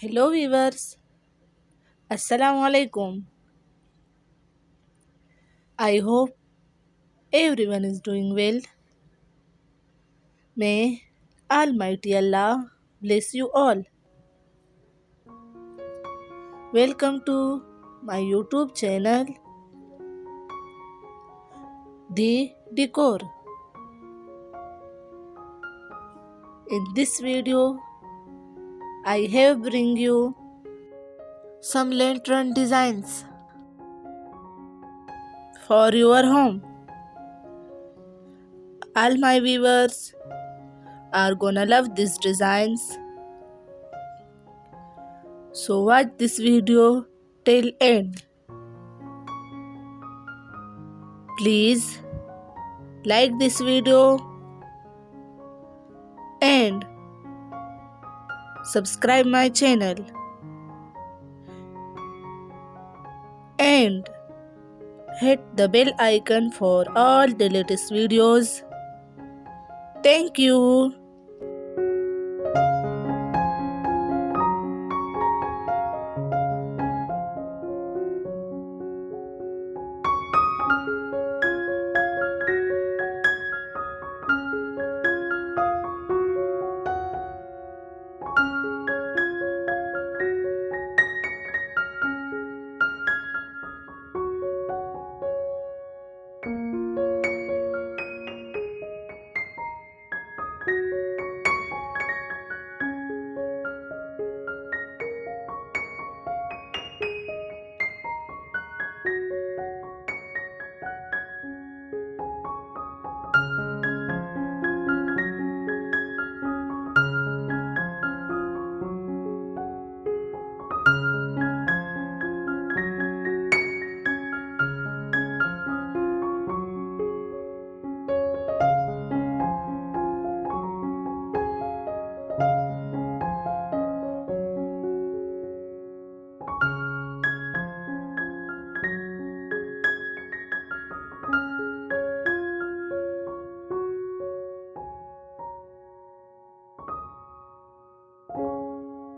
Hello viewers, Assalamu alaikum. I hope everyone is doing well. May Almighty Allah bless you all. Welcome to my YouTube channel, The Decor. In this video, I have bring you some lantern designs for your home. All my viewers are gonna love these designs. So watch this video till end. Please like this video and subscribe my channel and hit the bell icon for all the latest videos. Thank you.